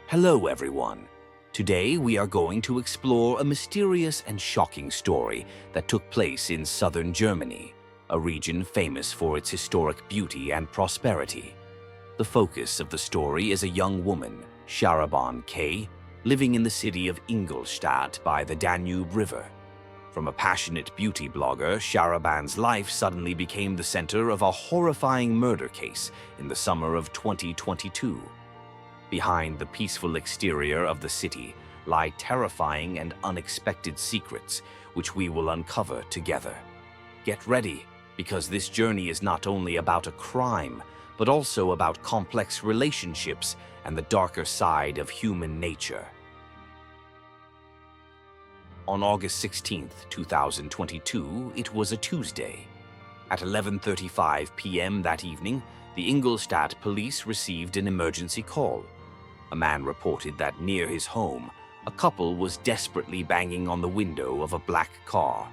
Hello everyone. Today we are going to explore a mysterious and shocking story that took place in southern Germany, a region famous for its historic beauty and prosperity. The focus of the story is a young woman, Sharaban K, living in the city of Ingolstadt by the Danube River. From a passionate beauty blogger, Sharaban's life suddenly became the center of a horrifying murder case in the summer of 2022. Behind the peaceful exterior of the city lie terrifying and unexpected secrets, which we will uncover together. Get ready, because this journey is not only about a crime, but also about complex relationships and the darker side of human nature. On August 16, 2022, it was a Tuesday. At 11:35 p.m. that evening, the Ingolstadt police received an emergency call. A man reported that near his home, a couple was desperately banging on the window of a black car.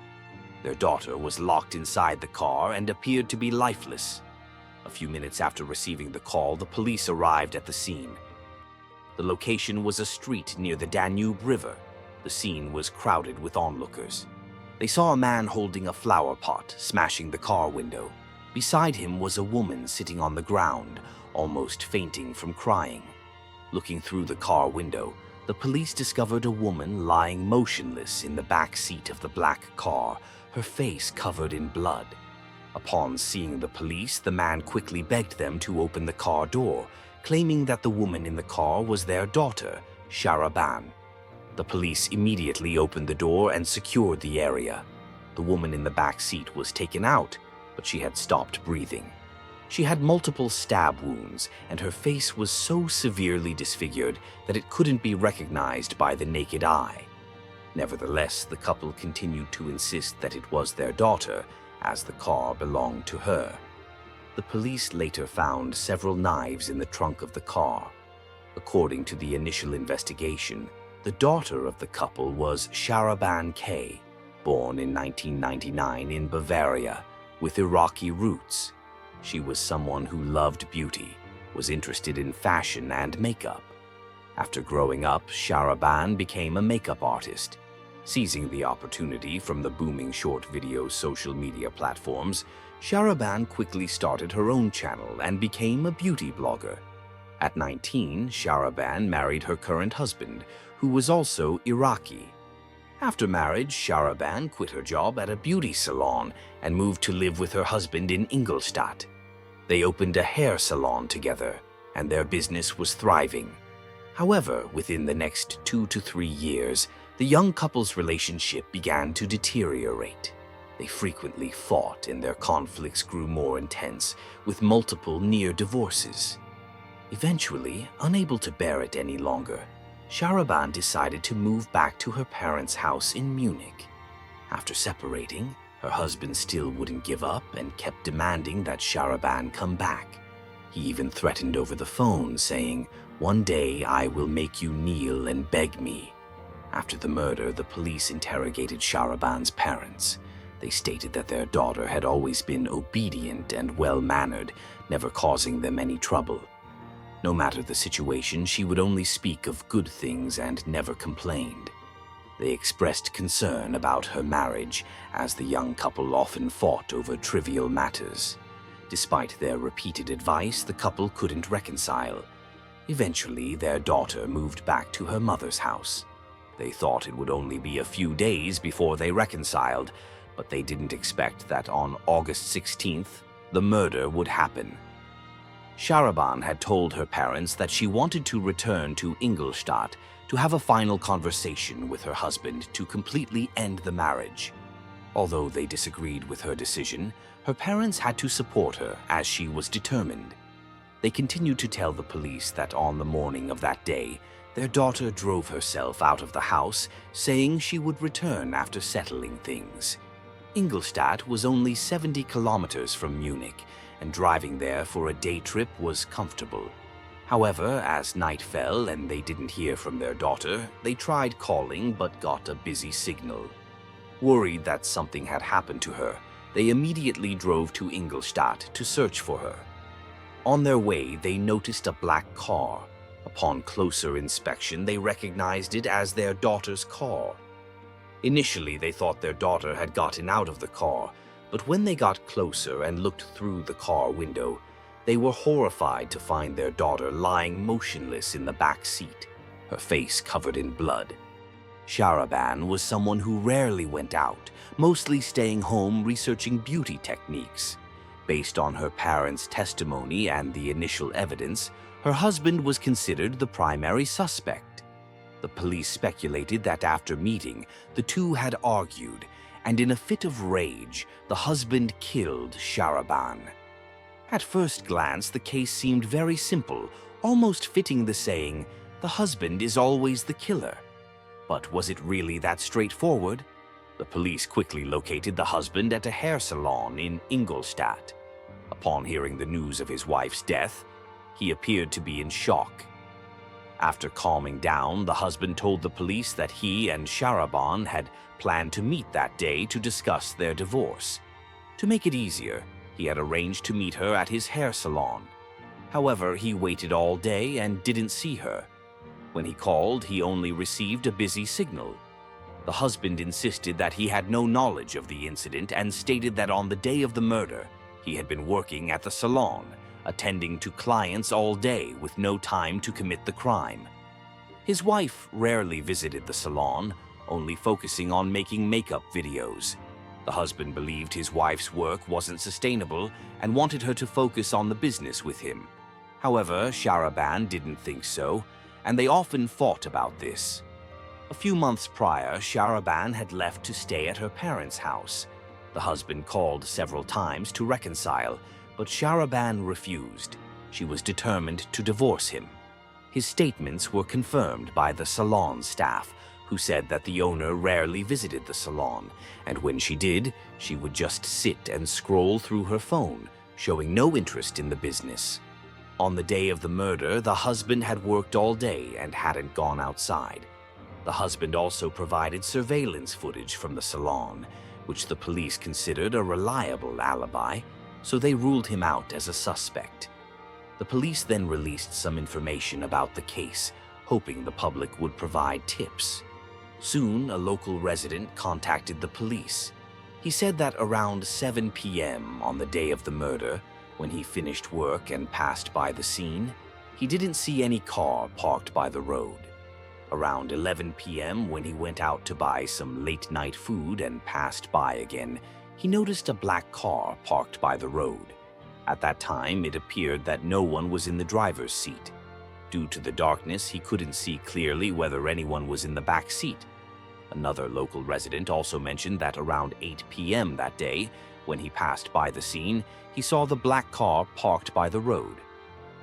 Their daughter was locked inside the car and appeared to be lifeless. A few minutes after receiving the call, the police arrived at the scene. The location was a street near the Danube River. The scene was crowded with onlookers. They saw a man holding a flower pot, smashing the car window. Beside him was a woman sitting on the ground, almost fainting from crying. Looking through the car window, the police discovered a woman lying motionless in the back seat of the black car, her face covered in blood. Upon seeing the police, the man quickly begged them to open the car door, claiming that the woman in the car was their daughter, Sharaban. The police immediately opened the door and secured the area. The woman in the back seat was taken out, but she had stopped breathing. She had multiple stab wounds, and her face was so severely disfigured that it couldn't be recognized by the naked eye. Nevertheless, the couple continued to insist that it was their daughter, as the car belonged to her. The police later found several knives in the trunk of the car. According to the initial investigation, the daughter of the couple was Sharaban K, born in 1999 in Bavaria, with Iraqi roots. She was someone who loved beauty, was interested in fashion and makeup. After growing up, Sharaban became a makeup artist. Seizing the opportunity from the booming short video social media platforms, Sharaban quickly started her own channel and became a beauty blogger. At 19, Sharaban married her current husband, who was also Iraqi. After marriage, Sharaban quit her job at a beauty salon and moved to live with her husband in Ingolstadt. They opened a hair salon together, and their business was thriving. However, within the next 2 to 3 years, the young couple's relationship began to deteriorate. They frequently fought, and their conflicts grew more intense, with multiple near divorces. Eventually, unable to bear it any longer, Sharaban decided to move back to her parents' house in Munich. After separating, her husband still wouldn't give up and kept demanding that Sharaban come back. He even threatened over the phone, saying, "One day I will make you kneel and beg me." After the murder, the police interrogated Sharaban's parents. They stated that their daughter had always been obedient and well-mannered, never causing them any trouble. No matter the situation, she would only speak of good things and never complained. They expressed concern about her marriage, as the young couple often fought over trivial matters. Despite their repeated advice, the couple couldn't reconcile. Eventually, their daughter moved back to her mother's house. They thought it would only be a few days before they reconciled, but they didn't expect that on August 16th, the murder would happen. Sharaban had told her parents that she wanted to return to Ingolstadt to have a final conversation with her husband to completely end the marriage. Although they disagreed with her decision, her parents had to support her as she was determined. They continued to tell the police that on the morning of that day, their daughter drove herself out of the house, saying she would return after settling things. Ingolstadt was only 70 kilometers from Munich, and driving there for a day trip was comfortable. However, as night fell and they didn't hear from their daughter, they tried calling but got a busy signal. Worried that something had happened to her, they immediately drove to Ingolstadt to search for her. On their way, they noticed a black car. A Upon closer inspection, they recognized it as their daughter's car. Initially, they thought their daughter had gotten out of the car, but when they got closer and looked through the car window, they were horrified to find their daughter lying motionless in the back seat, her face covered in blood. Sharaban was someone who rarely went out, mostly staying home researching beauty techniques. Based on her parents' testimony and the initial evidence, her husband was considered the primary suspect. The police speculated that after meeting, the two had argued, and in a fit of rage, the husband killed Sharaban. At first glance, the case seemed very simple, almost fitting the saying, "The husband is always the killer." But was it really that straightforward? The police quickly located the husband at a hair salon in Ingolstadt. Upon hearing the news of his wife's death, he appeared to be in shock. After calming down, the husband told the police that he and Sharaban had planned to meet that day to discuss their divorce. To make it easier, he had arranged to meet her at his hair salon. However, he waited all day and didn't see her. When he called, he only received a busy signal. The husband insisted that he had no knowledge of the incident and stated that on the day of the murder, he had been working at the salon, attending to clients all day with no time to commit the crime. His wife rarely visited the salon, only focusing on making makeup videos. The husband believed his wife's work wasn't sustainable and wanted her to focus on the business with him. However, Sharaban didn't think so, and they often fought about this. A few months prior, Sharaban had left to stay at her parents' house. The husband called several times to reconcile, but Sharaban refused. She was determined to divorce him. His statements were confirmed by the salon staff, who said that the owner rarely visited the salon, and when she did, she would just sit and scroll through her phone, showing no interest in the business. On the day of the murder, the husband had worked all day and hadn't gone outside. The husband also provided surveillance footage from the salon, which the police considered a reliable alibi, so they ruled him out as a suspect. The police then released some information about the case, hoping the public would provide tips. Soon, a local resident contacted the police. He said that around 7 p.m. on the day of the murder, when he finished work and passed by the scene, he didn't see any car parked by the road. Around 11 p.m., when he went out to buy some late-night food and passed by again, he noticed a black car parked by the road. At that time, it appeared that no one was in the driver's seat. Due to the darkness, he couldn't see clearly whether anyone was in the back seat. Another local resident also mentioned that around 8 p.m. that day, when he passed by the scene, he saw the black car parked by the road.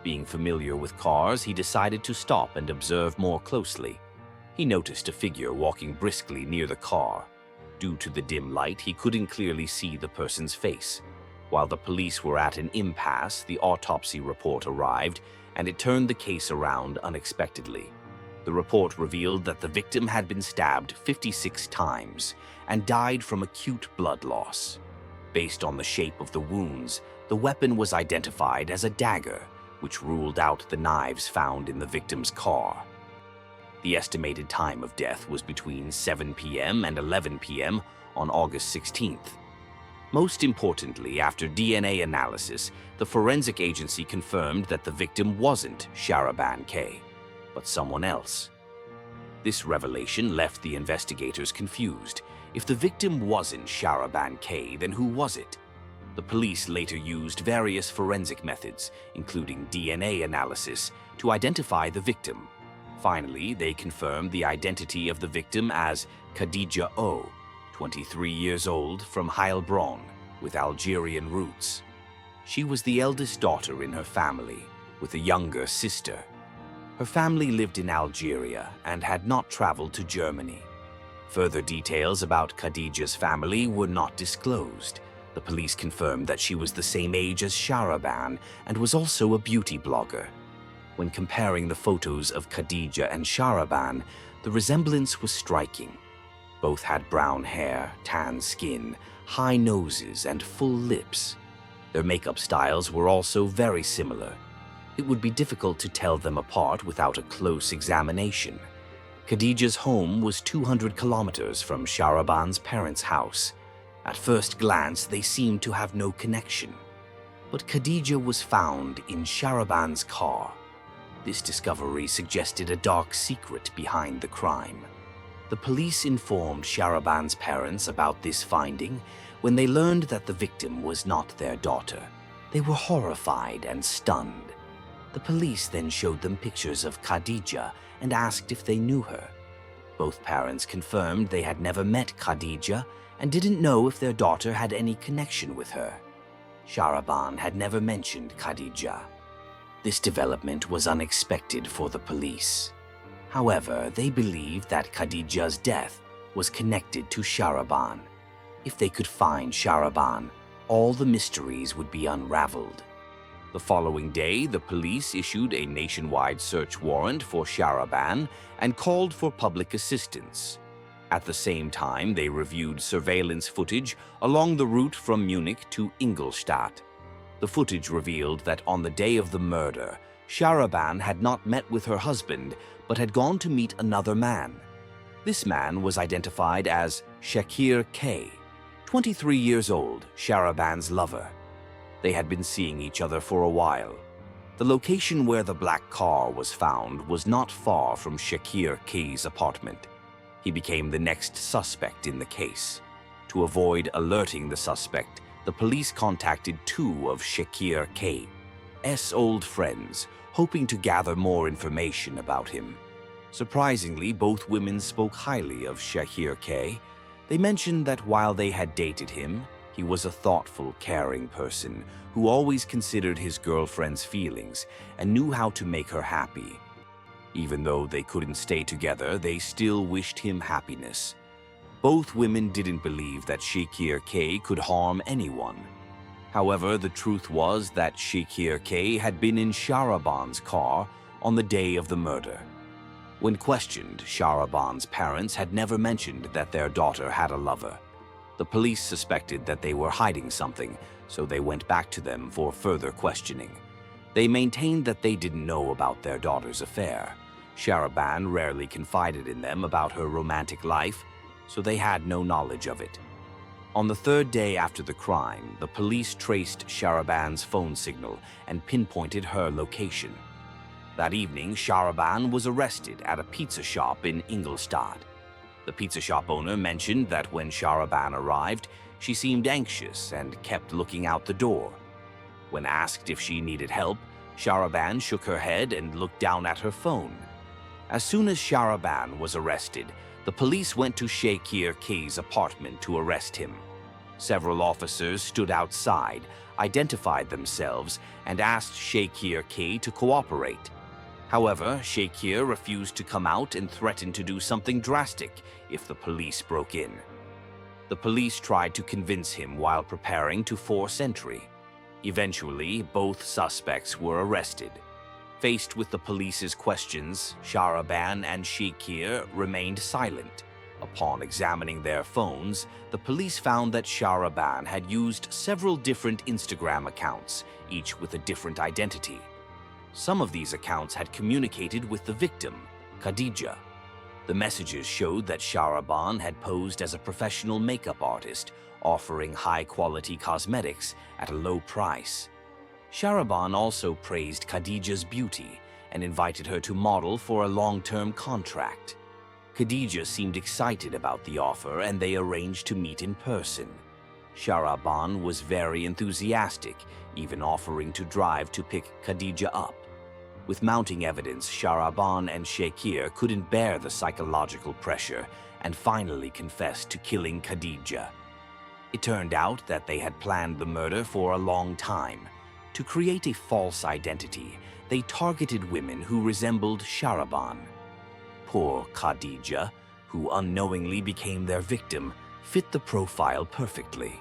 Being familiar with cars, he decided to stop and observe more closely. He noticed a figure walking briskly near the car. Due to the dim light, he couldn't clearly see the person's face. While the police were at an impasse, the autopsy report arrived, and it turned the case around unexpectedly. The report revealed that the victim had been stabbed 56 times and died from acute blood loss. Based on the shape of the wounds, the weapon was identified as a dagger, which ruled out the knives found in the victim's car. The estimated time of death was between 7 p.m. and 11 p.m. on August 16th. Most importantly, after DNA analysis, the forensic agency confirmed that the victim wasn't Sharaban K, but someone else. This revelation left the investigators confused. If the victim wasn't Sharaban K, then who was it? The police later used various forensic methods, including DNA analysis, to identify the victim. Finally, they confirmed the identity of the victim as Khadija O., 23 years old, from Heilbronn, with Algerian roots. She was the eldest daughter in her family, with a younger sister. Her family lived in Algeria and had not traveled to Germany. Further details about Khadija's family were not disclosed. The police confirmed that she was the same age as Sharaban and was also a beauty blogger. When comparing the photos of Khadija and Sharaban, the resemblance was striking. Both had brown hair, tan skin, high noses, and full lips. Their makeup styles were also very similar. It would be difficult to tell them apart without a close examination. Khadija's home was 200 kilometers from Sharaban's parents' house. At first glance, they seemed to have no connection. But Khadija was found in Sharaban's car. This discovery suggested a dark secret behind the crime. The police informed Sharaban's parents about this finding when they learned that the victim was not their daughter. They were horrified and stunned. The police then showed them pictures of Khadija and asked if they knew her. Both parents confirmed they had never met Khadija and didn't know if their daughter had any connection with her. Sharaban had never mentioned Khadija. This development was unexpected for the police. However, they believed that Khadija's death was connected to Sharaban. If they could find Sharaban, all the mysteries would be unraveled. The following day, the police issued a nationwide search warrant for Sharaban and called for public assistance. At the same time, they reviewed surveillance footage along the route from Munich to Ingolstadt. The footage revealed that on the day of the murder, Sharaban had not met with her husband, but had gone to meet another man. This man was identified as Sharaban K, 23 years old, Sharaban's lover. They had been seeing each other for a while. The location where the black car was found was not far from Sharaban K's apartment. He became the next suspect in the case. To avoid alerting the suspect, the police contacted two of Sharaban K's old friends, hoping to gather more information about him. Surprisingly, both women spoke highly of Sharaban K. They mentioned that while they had dated him, he was a thoughtful, caring person who always considered his girlfriend's feelings and knew how to make her happy. Even though they couldn't stay together, they still wished him happiness. Both women didn't believe that Sharaban K could harm anyone. However, the truth was that Sharaban K had been in Sharaban's car on the day of the murder. When questioned, Sharaban's parents had never mentioned that their daughter had a lover. The police suspected that they were hiding something, so they went back to them for further questioning. They maintained that they didn't know about their daughter's affair. Sharaban rarely confided in them about her romantic life, so they had no knowledge of it. On the third day after the crime, the police traced Sharaban's phone signal and pinpointed her location. That evening, Sharaban was arrested at a pizza shop in Ingolstadt. The pizza shop owner mentioned that when Sharaban arrived, she seemed anxious and kept looking out the door. When asked if she needed help, Sharaban shook her head and looked down at her phone. As soon as Sharaban was arrested, the police went to Sharaban K's apartment to arrest him. Several officers stood outside, identified themselves, and asked Sharaban K to cooperate. However, Sharaban refused to come out and threatened to do something drastic if the police broke in. The police tried to convince him while preparing to force entry. Eventually, both suspects were arrested. Faced with the police's questions, Sharaban and Sharaban remained silent. Upon examining their phones, the police found that Sharaban had used several different Instagram accounts, each with a different identity. Some of these accounts had communicated with the victim, Khadija. The messages showed that Sharaban had posed as a professional makeup artist, offering high-quality cosmetics at a low price. Sharaban also praised Khadija's beauty and invited her to model for a long-term contract. Khadija seemed excited about the offer and they arranged to meet in person. Sharaban was very enthusiastic, even offering to drive to pick Khadija up. With mounting evidence, Sharaban and Sharaban couldn't bear the psychological pressure and finally confessed to killing Khadija. It turned out that they had planned the murder for a long time. To create a false identity, they targeted women who resembled Sharaban. Poor Khadija, who unknowingly became their victim, fit the profile perfectly.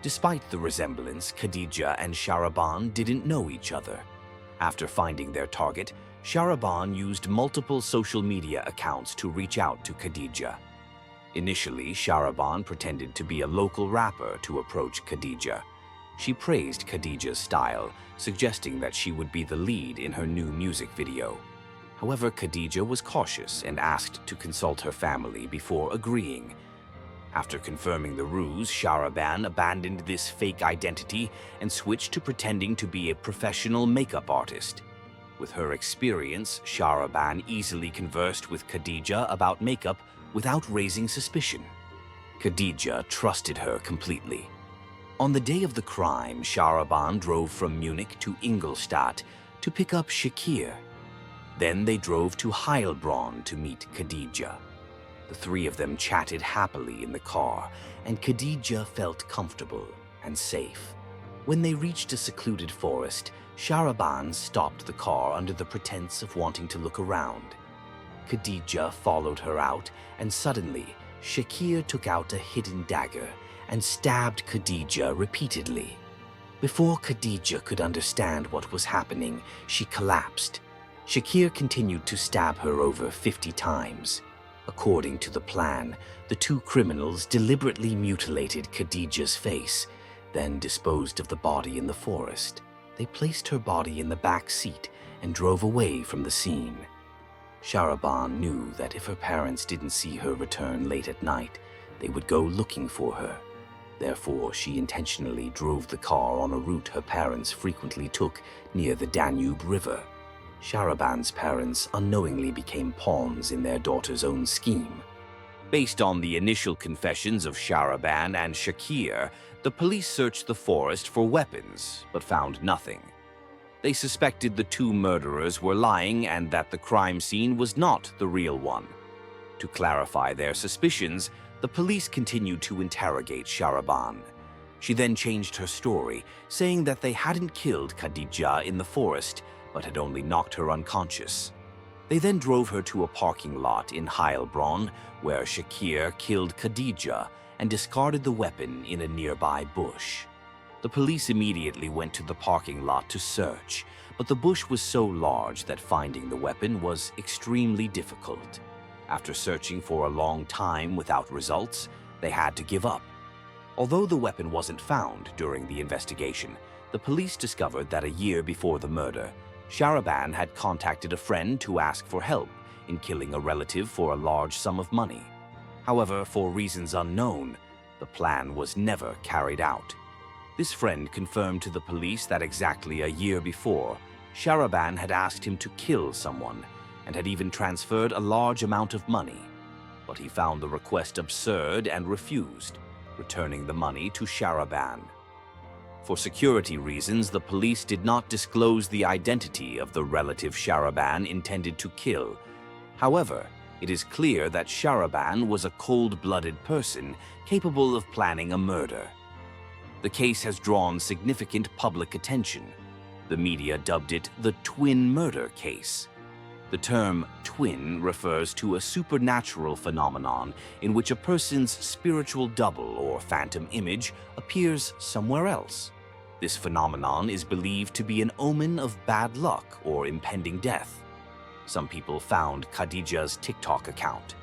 Despite the resemblance, Khadija and Sharaban didn't know each other. After finding their target, Sharaban used multiple social media accounts to reach out to Khadija. Initially, Sharaban pretended to be a local rapper to approach Khadija. She praised Khadija's style, suggesting that she would be the lead in her new music video. However, Khadija was cautious and asked to consult her family before agreeing. After confirming the ruse, Sharaban abandoned this fake identity and switched to pretending to be a professional makeup artist. With her experience, Sharaban easily conversed with Khadija about makeup without raising suspicion. Khadija trusted her completely. On the day of the crime, Sharaban drove from Munich to Ingolstadt to pick up Shakir. Then they drove to Heilbronn to meet Khadija. The three of them chatted happily in the car, and Khadija felt comfortable and safe. When they reached a secluded forest, Sharaban stopped the car under the pretense of wanting to look around. Khadija followed her out, and suddenly, Shakir took out a hidden dagger and stabbed Khadija repeatedly. Before Khadija could understand what was happening, she collapsed. Shakir continued to stab her over 50 times. According to the plan, the two criminals deliberately mutilated Khadija's face, then disposed of the body in the forest. They placed her body in the back seat and drove away from the scene. Sharaban knew that if her parents didn't see her return late at night, they would go looking for her. Therefore, she intentionally drove the car on a route her parents frequently took near the Danube River. Sharaban's parents unknowingly became pawns in their daughter's own scheme. Based on the initial confessions of Sharaban and Shakir, the police searched the forest for weapons, but found nothing. They suspected the two murderers were lying and that the crime scene was not the real one. To clarify their suspicions, the police continued to interrogate Sharaban. She then changed her story, saying that they hadn't killed Khadija in the forest, but had only knocked her unconscious. They then drove her to a parking lot in Heilbronn, where Shakir killed Khadija and discarded the weapon in a nearby bush. The police immediately went to the parking lot to search, but the bush was so large that finding the weapon was extremely difficult. After searching for a long time without results, they had to give up. Although the weapon wasn't found during the investigation, the police discovered that a year before the murder, Sharaban had contacted a friend to ask for help in killing a relative for a large sum of money. However, for reasons unknown, the plan was never carried out. This friend confirmed to the police that exactly a year before, Sharaban had asked him to kill someone and had even transferred a large amount of money. But he found the request absurd and refused, returning the money to Sharaban. For security reasons, the police did not disclose the identity of the relative Sharaban intended to kill. However, it is clear that Sharaban was a cold-blooded person capable of planning a murder. The case has drawn significant public attention. The media dubbed it the twin murder case. The term twin refers to a supernatural phenomenon in which a person's spiritual double or phantom image appears somewhere else. This phenomenon is believed to be an omen of bad luck or impending death. Some people found Khadija's TikTok account.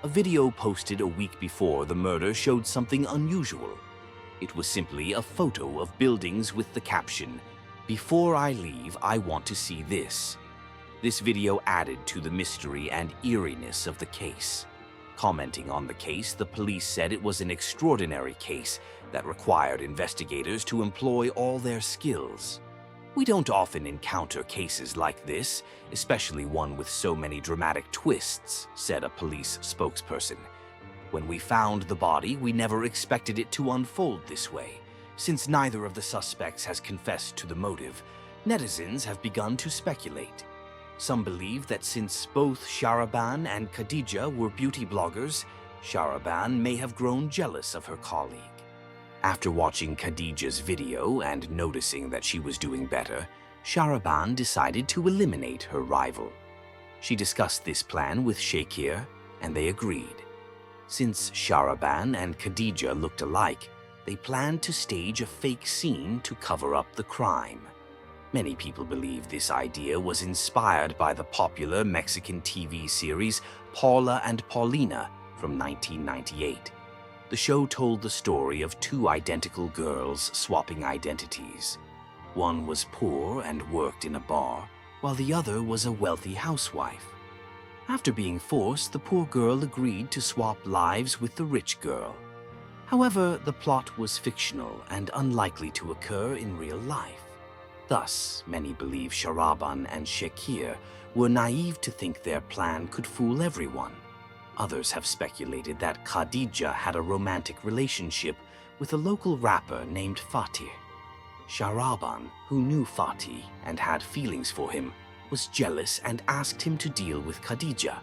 A video posted a week before the murder showed something unusual. It was simply a photo of buildings with the caption, "Before I leave, I want to see this." This video added to the mystery and eeriness of the case. Commenting on the case, the police said it was an extraordinary case that required investigators to employ all their skills. "We don't often encounter cases like this, especially one with so many dramatic twists," said a police spokesperson. "When we found the body, we never expected it to unfold this way. Since neither of the suspects has confessed to the motive, netizens have begun to speculate. Some believe that since both Sharaban and Khadija were beauty bloggers, Sharaban may have grown jealous of her colleague." After watching Khadija's video and noticing that she was doing better, Sharaban decided to eliminate her rival. She discussed this plan with Shakir, and they agreed. Since Sharaban and Khadija looked alike, they planned to stage a fake scene to cover up the crime. Many people believe this idea was inspired by the popular Mexican TV series Paula and Paulina from 1998. The show told the story of two identical girls swapping identities. One was poor and worked in a bar, while the other was a wealthy housewife. After being forced, the poor girl agreed to swap lives with the rich girl. However, the plot was fictional and unlikely to occur in real life. Thus, many believe Sharaban and Shakir were naive to think their plan could fool everyone. Others have speculated that Khadija had a romantic relationship with a local rapper named Fatih. Sharaban, who knew Fatih and had feelings for him, was jealous and asked him to deal with Khadija.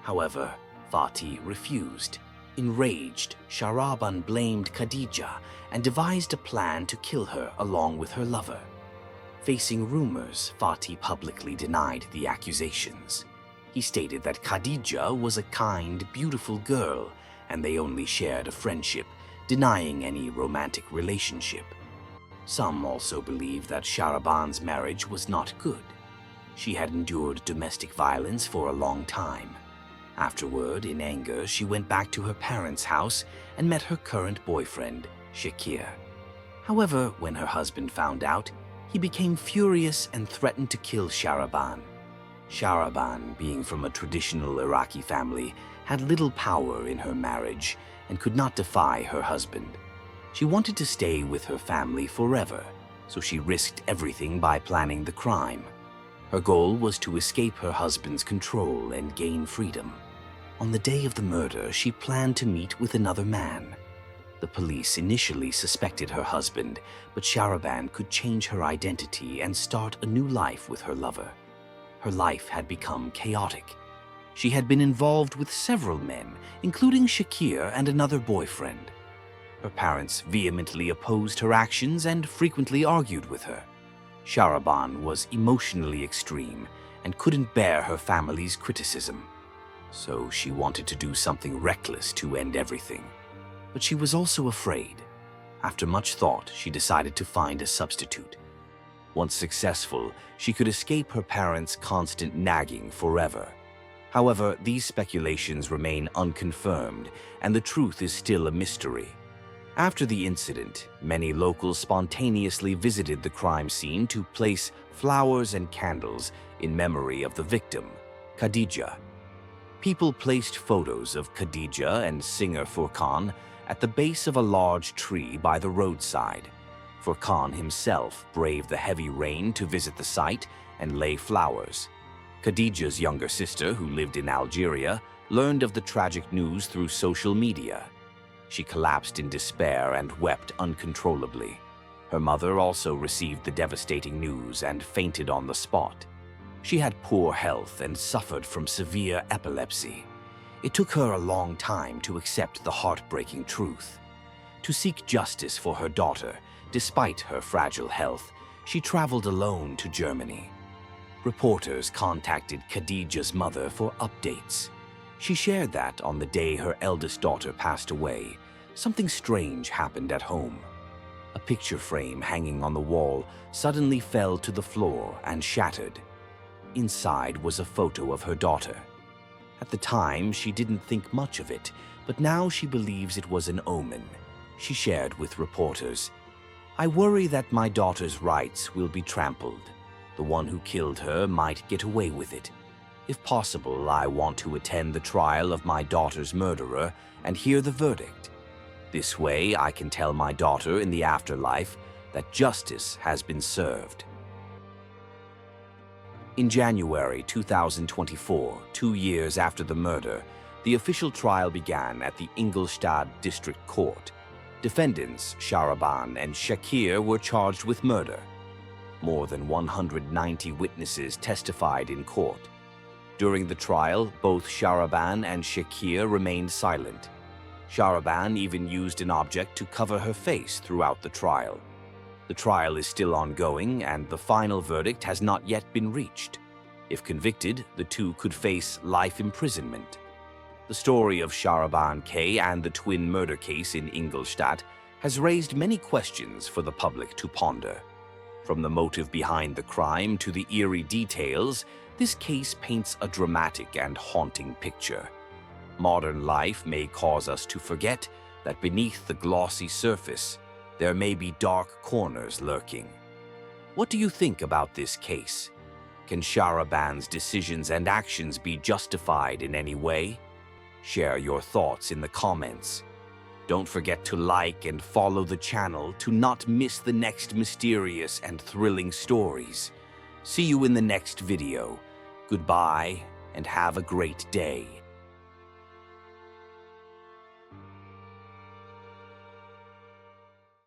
However, Fatih refused. Enraged, Sharaban blamed Khadija and devised a plan to kill her along with her lover. Facing rumors, Fatih publicly denied the accusations. He stated that Khadija was a kind, beautiful girl and they only shared a friendship, denying any romantic relationship. Some also believe that Sharaban's marriage was not good. She had endured domestic violence for a long time. Afterward, in anger, she went back to her parents' house and met her current boyfriend, Shakir. However, when her husband found out, he became furious and threatened to kill Sharaban. Sharaban, being from a traditional Iraqi family, had little power in her marriage and could not defy her husband. She wanted to stay with her family forever, so she risked everything by planning the crime. Her goal was to escape her husband's control and gain freedom. On the day of the murder, she planned to meet with another man. The police initially suspected her husband, but Sharaban could change her identity and start a new life with her lover. Her life had become chaotic. She had been involved with several men, including Shakir and another boyfriend. Her parents vehemently opposed her actions and frequently argued with her. Sharaban was emotionally extreme and couldn't bear her family's criticism. So she wanted to do something reckless to end everything. But she was also afraid. After much thought, she decided to find a substitute. Once successful, she could escape her parents' constant nagging forever. However, these speculations remain unconfirmed, and the truth is still a mystery. After the incident, many locals spontaneously visited the crime scene to place flowers and candles in memory of the victim, Khadija. People placed photos of Khadija and singer Furkan at the base of a large tree by the roadside. Furkan himself braved the heavy rain to visit the site and lay flowers. Khadija's younger sister, who lived in Algeria, learned of the tragic news through social media. She collapsed in despair and wept uncontrollably. Her mother also received the devastating news and fainted on the spot. She had poor health and suffered from severe epilepsy. It took her a long time to accept the heartbreaking truth. To seek justice for her daughter, despite her fragile health, she traveled alone to Germany. Reporters contacted Khadija's mother for updates. She shared that on the day her eldest daughter passed away, something strange happened at home. A picture frame hanging on the wall suddenly fell to the floor and shattered. Inside was a photo of her daughter. At the time, she didn't think much of it, but now she believes it was an omen. She shared with reporters, "I worry that my daughter's rights will be trampled. The one who killed her might get away with it. If possible, I want to attend the trial of my daughter's murderer and hear the verdict. This way, I can tell my daughter in the afterlife that justice has been served." In January 2024, 2 years after the murder, the official trial began at the Ingolstadt District Court. Defendants Sharaban and Shakir were charged with murder. More than 190 witnesses testified in court. During the trial, both Sharaban and Shakir remained silent. Sharaban even used an object to cover her face throughout the trial. The trial is still ongoing, and the final verdict has not yet been reached. If convicted, the two could face life imprisonment. The story of Sharaban K and the twin murder case in Ingolstadt has raised many questions for the public to ponder. From the motive behind the crime to the eerie details, this case paints a dramatic and haunting picture. Modern life may cause us to forget that beneath the glossy surface, there may be dark corners lurking. What do you think about this case? Can Sharaban's decisions and actions be justified in any way? Share your thoughts in the comments. Don't forget to like and follow the channel to not miss the next mysterious and thrilling stories. See you in the next video. Goodbye and have a great day.